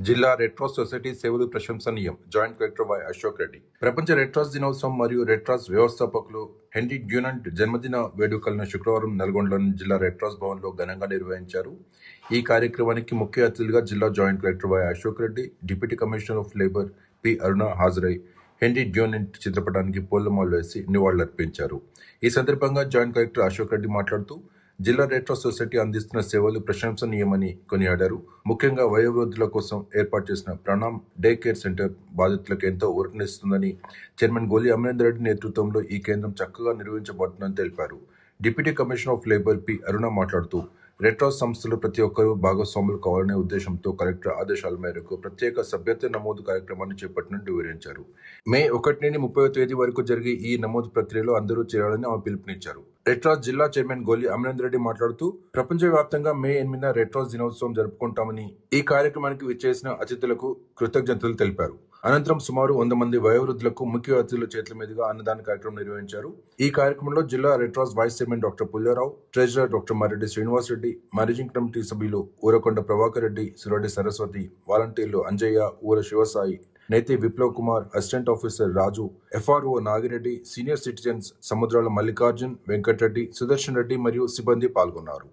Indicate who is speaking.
Speaker 1: జిల్లా red Cross Society సేవలు ప్రశంసనీయం. Joint collector Y Ashok Reddy. ప్రపంచ రెడ్ క్రాస్ దినోత్సవం మరియు రెడ్ క్రాస్ వ్యవస్థాపకులు హెన్రీ డ్యూనంట్ జన్మదిన వేడుకలను శుక్రవారం నల్గొండలోని జిల్లా రెడ్ క్రాస్ భవన్లో ఘనంగా నిర్వహించారు. ఈ కార్యక్రమానికి ముఖ్య అతిథిగా జిల్లా joint collector Y Ashok Reddy, deputy commissioner of labour P Aruna హాజరై హెన్రీ డ్యూనంట్ చిత్రపటానికి పూలమాలలు వేసి నివాళులర్పించారు. ఈ సందర్భంగా జాయింట్ కలెక్టర్ అశోక్ రెడ్డి మాట్లాడుతూ జిల్లా రెడ్ క్రాస్ సొసైటీ అందిస్తున్న సేవలు ప్రశంసనీయమని కొనియాడారు. ముఖ్యంగా వయోవృద్ధుల కోసం ఏర్పాటు చేసిన ప్రణామ్ డే కేర్ సెంటర్ బాధితులకు ఎంతో ఊరటనిస్తుందని, చైర్మన్ గోలి అమరేందర్ రెడ్డి నేతృత్వంలో ఈ కేంద్రం చక్కగా నిర్వహించబడుతుందని తెలిపారు. Deputy commissioner of labour P Aruna మాట్లాడుతూ రెడ్ క్రాస్ సంస్థలు ప్రతి ఒక్కరూ భాగస్వాములు కావాలనే ఉద్దేశంతో కలెక్టర్ ఆదేశాల మేరకు ప్రత్యేక సభ్యత్వ నమోదు కార్యక్రమాన్ని చేపట్టినట్టు వివరించారు. మే 1 నుండి 30వ తేదీ వరకు జరిగే ఈ నమోదు ప్రక్రియలో అందరూ చేరాలని ఆమె పిలుపునిచ్చారు. రెడ్ క్రాస్ జిల్లా చైర్మన్ గోలి అమరేందర్ రెడ్డి మాట్లాడుతూ ప్రపంచవ్యాప్తంగా మే 8న రెడ్ క్రాస్ దినోత్సవం జరుపుకుంటామని, ఈ కార్యక్రమానికి విచ్చేసిన అతిథులకు కృతజ్ఞతలు తెలిపారు. అనంతరం సుమారు 100 మంది వయోవృద్ధులకు ముఖ్య అతిథుల చేతుల మీదుగా అన్నదాన కార్యక్రమం నిర్వహించారు. ఈ కార్యక్రమంలో జిల్లా red cross vice chairman doctor Pullarao, treasurer doctor Marreddy Srinivas Reddy, managing committee సభ్యులు ఊరకొండ ప్రభాకర్ రెడ్డి, సురడి సరస్వతి, వాలంటీర్లు అంజయ్య, ఊర శివసాయి, నేతి విప్లవ్ కుమార్, అసిస్టెంట్ ఆఫీసర్ రాజు, ఎఫ్ఆర్ఓ నాగిరెడ్డి, సీనియర్ సిటిజన్స్ సముద్రాల మల్లికార్జున్, వెంకటరెడ్డి, సుదర్శన్ రెడ్డి మరియు సిబ్బంది పాల్గొన్నారు.